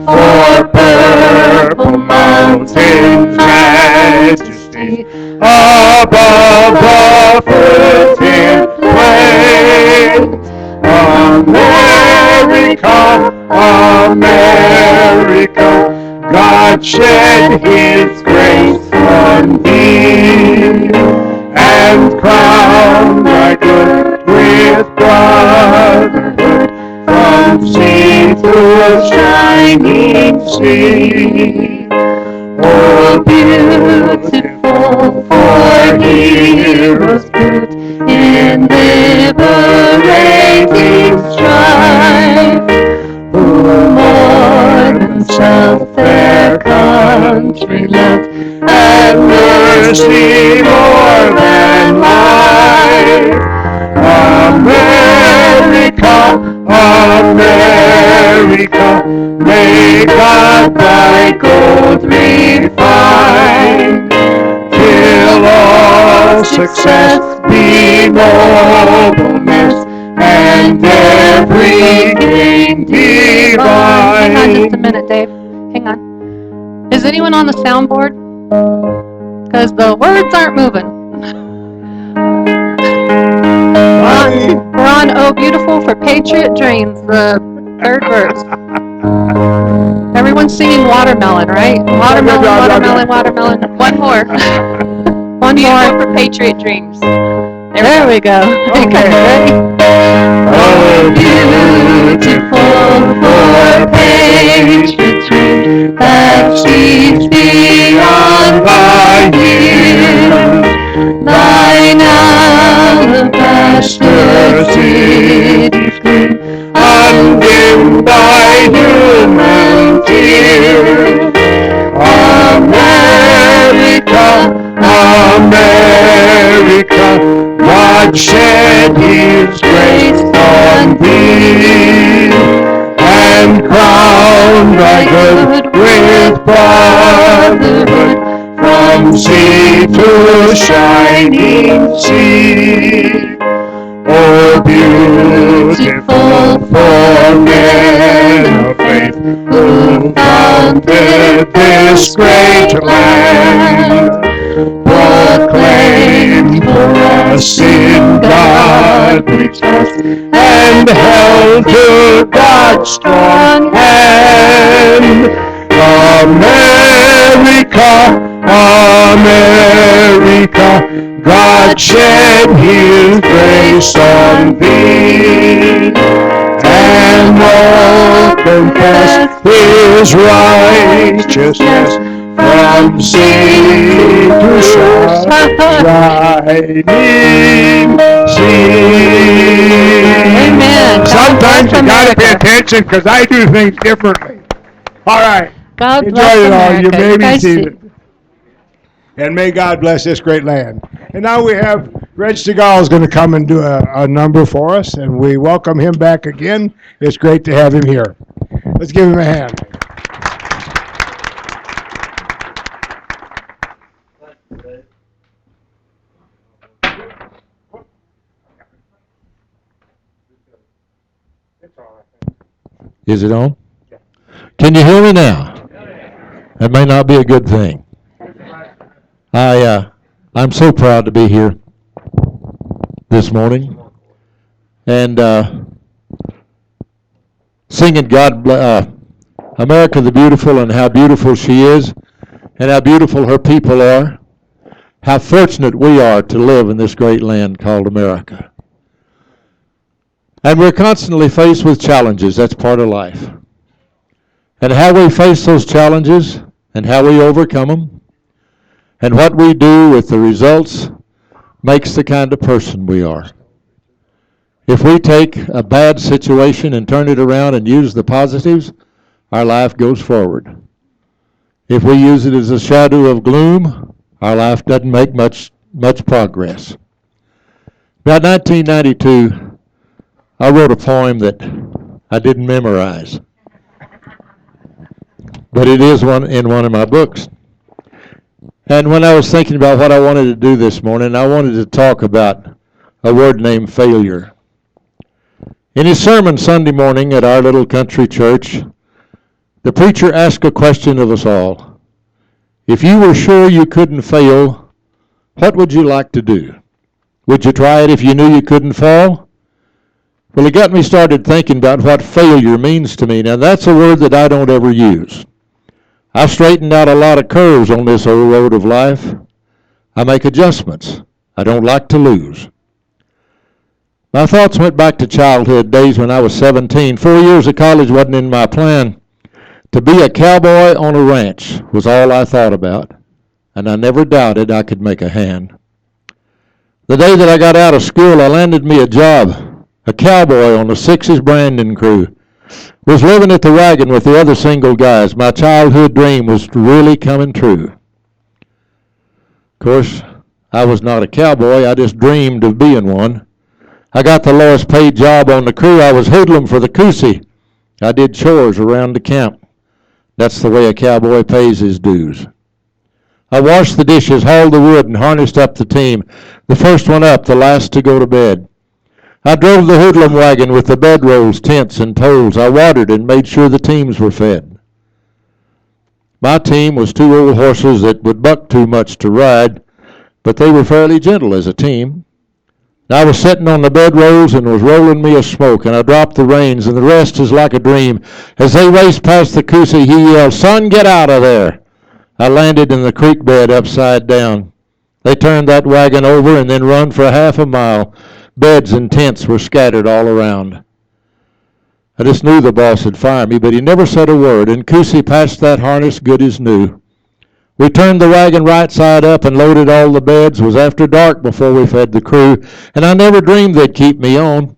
for purple mountain majesty, above the fertile plain. America, America, God shed His grace on thee, and crowned thy good with brotherhood, from sea to shining sea. Oh, beautiful for heroes put in liberating strife, who more than self their country loved, and mercy more than life. America, America, may God thy gold refine, till all success be nobleness, and every gain divine. Hang on just a minute, Dave. Hang on. Is anyone on the soundboard? Because the words aren't moving. We're on Oh Beautiful for Patriot Dreams, the third verse. Everyone's singing Watermelon, right? Watermelon, watermelon, watermelon. One more. One more for Patriot Dreams. There we go. Okay, ready? Oh, beautiful for patriot dreams that sees beyond thy years, thine alabaster city's gleam, undimmed by human tears. America, America, God shed His grace on thee, and crowned thy good with brotherhood, from sea to shining sea. Oh, beautiful for men of faith, who founded this great land, proclaimed for us in God we trust, and held to God's strong hand. America, America, God shed His grace on thee, and all confess His righteousness, from sea to shining sea. Amen. Sometimes you gotta pay attention, because I do things differently. All right. God Enjoy bless it all. You America. may You be guys seated. And may God bless this great land. And now we have Reg Segal is going to come and do a number for us, and we welcome him back again. It's great to have him here. Let's give him a hand. Is it on? Can you hear me now? That may not be a good thing. I'm so proud to be here this morning and singing America the Beautiful, and how beautiful she is and how beautiful her people are. How fortunate we are to live in this great land called America. And we're constantly faced with challenges. That's part of life. And how we face those challenges and how we overcome them and what we do with the results makes the kind of person we are. If we take a bad situation and turn it around and use the positives, our life goes forward. If we use it as a shadow of gloom, our life doesn't make much progress. About 1992, I wrote a poem that I didn't memorize, but it is in one of my books. And when I was thinking about what I wanted to do this morning, I wanted to talk about a word named failure. In his sermon Sunday morning at our little country church, The preacher asked a question of us all. If you were sure you couldn't fail, what would you like to do? Would you try it if you knew you couldn't fall? Well, it got me started thinking about what failure means to me. Now, that's a word that I don't ever use. I've straightened out a lot of curves on this old road of life. I make adjustments. I don't like to lose. My thoughts went back to childhood days when I was 17. 4 years of college wasn't in my plan. To be a cowboy on a ranch was all I thought about, and I never doubted I could make a hand. The day that I got out of school, I landed me a job, a cowboy on the Sixes Brandon crew. Was living at the wagon with the other single guys. My childhood dream was really coming true. Of course, I was not a cowboy. I just dreamed of being one. I got the lowest paid job on the crew. I was hoodlum for the Coosie. I did chores around the camp. That's the way a cowboy pays his dues. I washed the dishes, hauled the wood, and harnessed up the team. The first one up, the last to go to bed. I drove the hoodlum wagon with the bedrolls, tents, and poles. I watered and made sure the teams were fed. My team was 2 old horses that would buck too much to ride, but they were fairly gentle as a team. I was sitting on the bedrolls and was rolling me a smoke, and I dropped the reins, and the rest is like a dream. As they raced past the Coosie, he yelled, "Son, get out of there!" I landed in the creek bed upside down. They turned that wagon over and then run for half a mile. Beds and tents were scattered all around. I just knew the boss had fired me, but he never said a word, and Coosie patched that harness good as new. We turned the wagon right side up and loaded all the beds. It was after dark before we fed the crew, and I never dreamed they'd keep me on.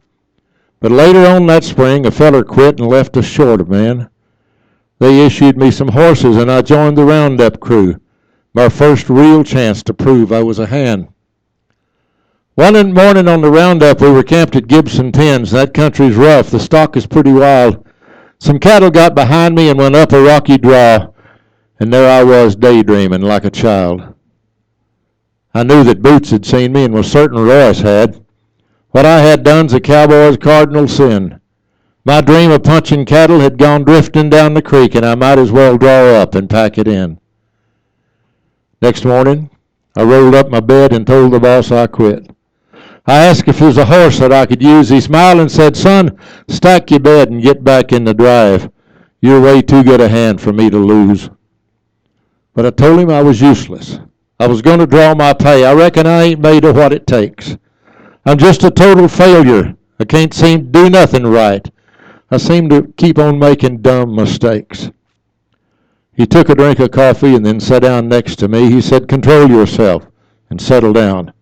But later on that spring, a feller quit and left us short of men. They issued me some horses, and I joined the roundup crew. My first real chance to prove I was a hand. One morning on the roundup, we were camped at Gibson Pens. That country's rough. The stock is pretty wild. Some cattle got behind me and went up a rocky draw, and there I was daydreaming like a child. I knew that Boots had seen me and was certain Royce had. What I had done's a cowboy's cardinal sin. My dream of punching cattle had gone drifting down the creek, and I might as well draw up and pack it in. Next morning, I rolled up my bed and told the boss I quit. I asked if there was a horse that I could use. He smiled and said, "Son, stack your bed and get back in the drive. You're way too good a hand for me to lose." But I told him I was useless. I was going to draw my pay. I reckon I ain't made of what it takes. I'm just a total failure. I can't seem to do nothing right. I seem to keep on making dumb mistakes. He took a drink of coffee and then sat down next to me. He said, "Control yourself and settle down.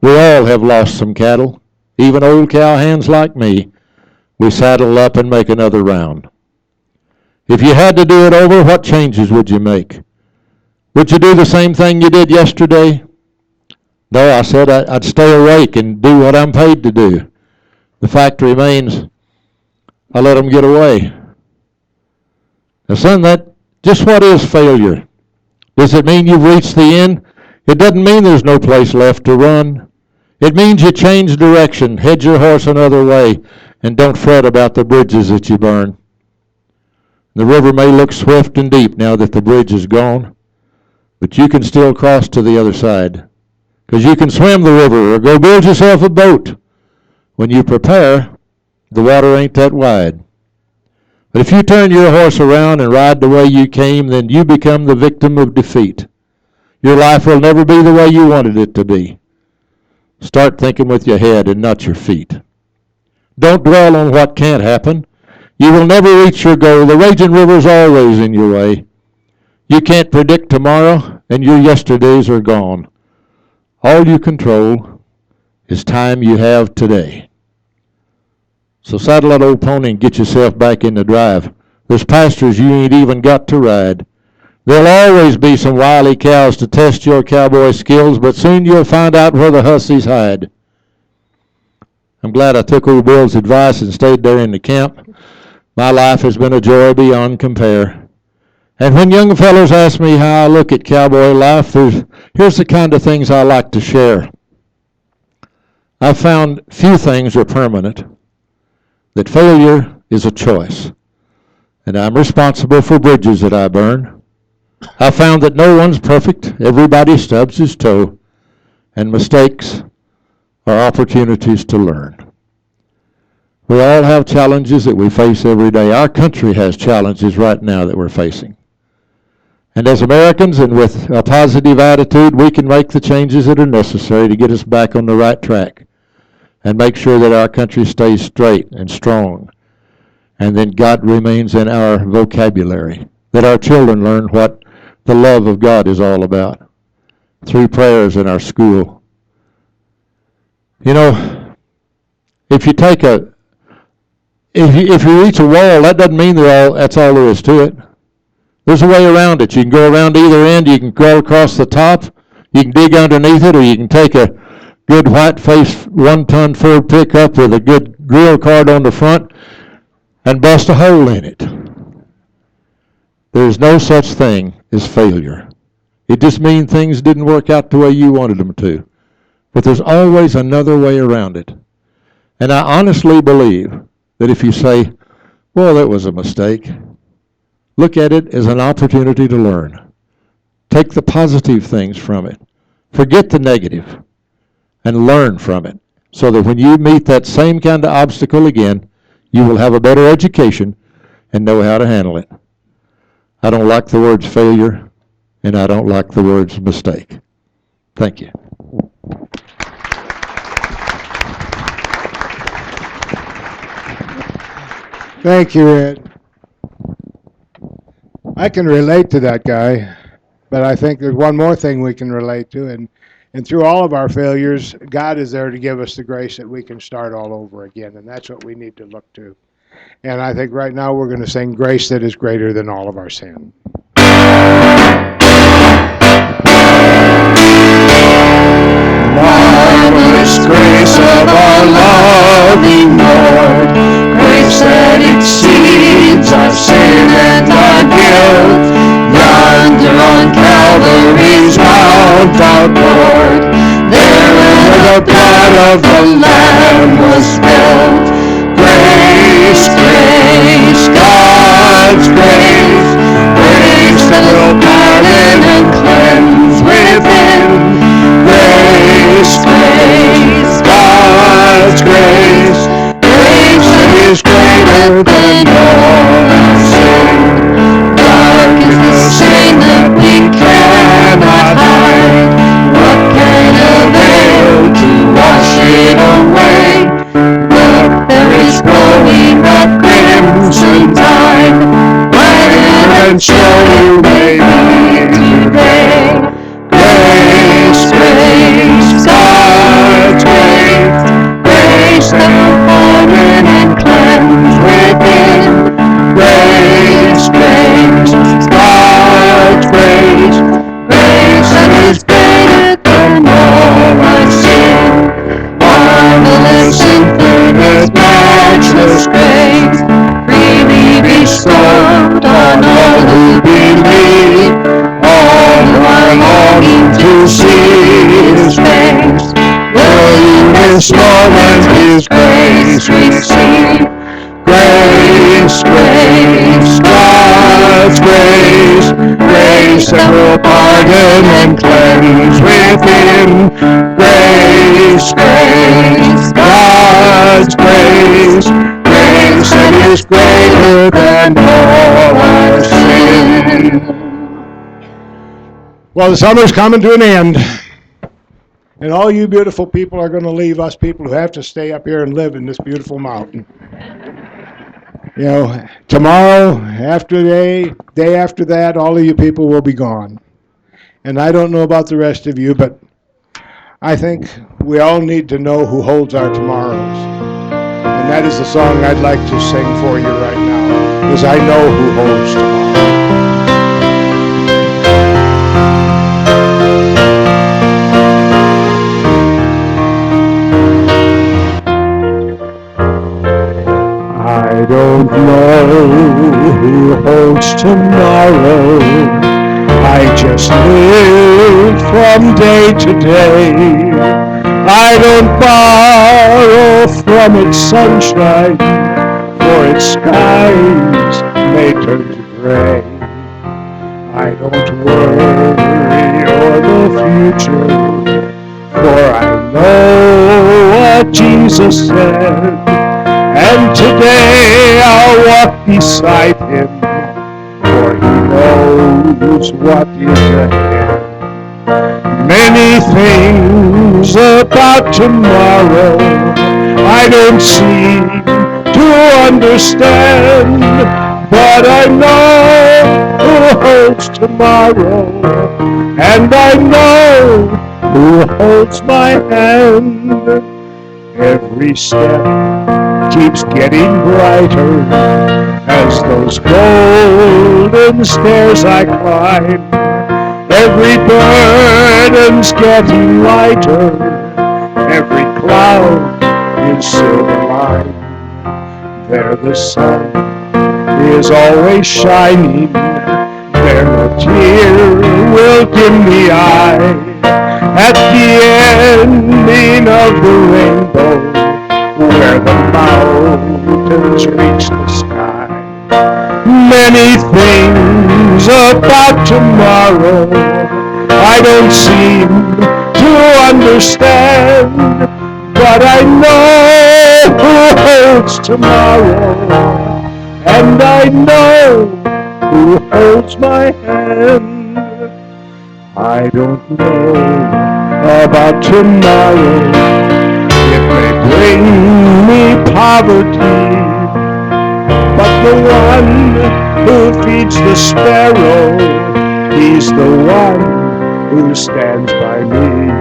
We all have lost some cattle, even old cowhands like me. We saddle up and make another round. If you had to do it over, what changes would you make? Would you do the same thing you did yesterday?" "No," I said, I'd stay awake and do what I'm paid to do. The fact remains, I let them get away." Now, son, just what is failure? Does it mean you've reached the end? It doesn't mean there's no place left to run. It means you change direction, head your horse another way, and don't fret about the bridges that you burn. The river may look swift and deep now that the bridge is gone, but you can still cross to the other side, because you can swim the river or go build yourself a boat. When you prepare, the water ain't that wide. But if you turn your horse around and ride the way you came, then you become the victim of defeat. Your life will never be the way you wanted it to be. Start thinking with your head and not your feet. Don't dwell on what can't happen. You will never reach your goal. The raging river's always in your way. You can't predict tomorrow, and your yesterdays are gone. All you control is time you have today. So saddle that old pony and get yourself back in the drive. There's pastures you ain't even got to ride. There'll always be some wily cows to test your cowboy skills, but soon you'll find out where the hussies hide. I'm glad I took old Bill's advice and stayed there in the camp. My life has been a joy beyond compare. And when young fellows ask me how I look at cowboy life, here's the kind of things I like to share. I've found few things are permanent, that failure is a choice, and I'm responsible for bridges that I burn. I found that no one's perfect. Everybody stubs his toe, and mistakes are opportunities to learn. We all have challenges that we face every day. Our country has challenges right now that we're facing. And as Americans, and with a positive attitude, we can make the changes that are necessary to get us back on the right track and make sure that our country stays straight and strong. And then God remains in our vocabulary, that our children learn what the love of God is all about through prayers in our school. You know, if you take if you reach a wall, that doesn't mean that's all there is to it. There's a way around it. You can go around either end. You can go across the top. You can dig underneath it, or you can take a good white-faced 1-ton Ford pickup with a good grill card on the front and bust a hole in it. There's no such thing as failure. It just means things didn't work out the way you wanted them to. But there's always another way around it. And I honestly believe that if you say, well, that was a mistake, look at it as an opportunity to learn. Take the positive things from it. Forget the negative and learn from it, so that when you meet that same kind of obstacle again, you will have a better education and know how to handle it. I don't like the words failure, and I don't like the words mistake. Thank you. Thank you, Ed. I can relate to that guy, but I think there's one more thing we can relate to, and through all of our failures, God is there to give us the grace that we can start all over again, and that's what we need to look to. And I think right now we're going to sing Grace That Is Greater Than All of Our Sin. Marvelous grace of our loving Lord, grace that exceeds our sin and our guilt. Yonder on Calvary's Mount outpoured, there where the blood of the Lamb was spilled. Grace, grace, God's grace, grace that will pardon and cleanse within. Grace, grace, God's grace, grace that is greater than all our sin. Dark is the sin that we cannot hide. What can avail to wash it away? Look, there is growing up crimson tide, whiter and sure may be today. Grace, grace, God's grace, grace that will pardon and cleanse within. Grace, grace, God's grace, grace that is greater than all our sin. Marvelous, infinite, matchless grace, freely bestowed on all who believe. All who are longing to see His face, will you this moment His grace receive? Grace, grace, God's grace, grace that will pardon and cleanse within. Grace, grace, God's grace, grace that is greater than all our sin. Well, the summer's coming to an end, and all you beautiful people are going to leave us people who have to stay up here and live in this beautiful mountain. You know, tomorrow, day after that, all of you people will be gone. And I don't know about the rest of you, but I think we all need to know who holds our tomorrows. And that is the song I'd like to sing for you right now, is I Know Who Holds Tomorrow. I don't know who holds tomorrow. I just live from day to day. I don't borrow from its sunshine, for its skies may turn to gray. I don't worry o'er the future, for I know what Jesus said. And today I'll walk beside him, for he knows what is ahead. Many things about tomorrow I don't seem to understand, but I know who holds tomorrow, and I know who holds my hand. Every step keeps getting brighter as those golden stairs I climb. Every burden's getting lighter, every cloud is silver lined. There the sun is always shining, there no tear will dim the eye. At the ending of the rainbow, where the mountains reach the sky. Many things about tomorrow I don't seem to understand, but I know who holds tomorrow, and I know who holds my hand. I don't know about tomorrow, it may bring me poverty, but the one who feeds the sparrow, he's the one who stands by me.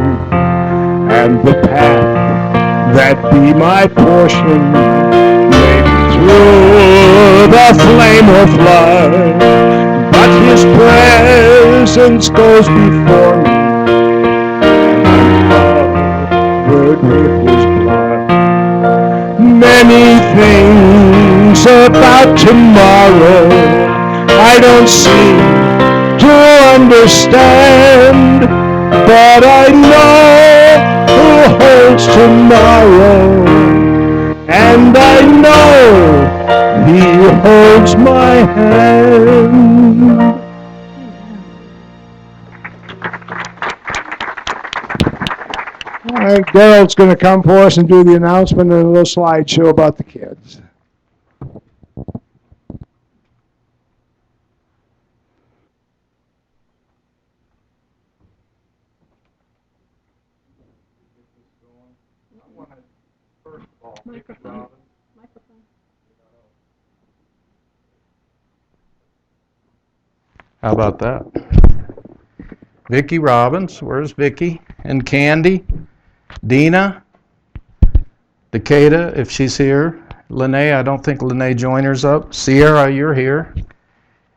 And the path that be my portion may be through the flame or flood, but his presence goes before me, and I'm covered with his blood. Many things about tomorrow I don't seem to understand, but I know who holds tomorrow, and I know he holds my hand. All right, Daryl's going to come for us and do the announcement and a little slideshow about the kids. How about that? Vicki Robbins, where's Vicki? And Candy, Dina, Decatur, if she's here. Lene, I don't think Lene Joyner's up. Sierra, you're here.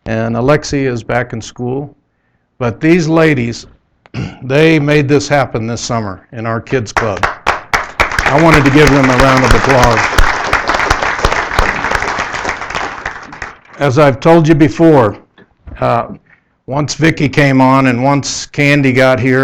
And Alexia is back in school. But these ladies, they made this happen this summer in our kids club. I wanted to give them a round of applause. As I've told you before, once Vicki came on and once Candy got here,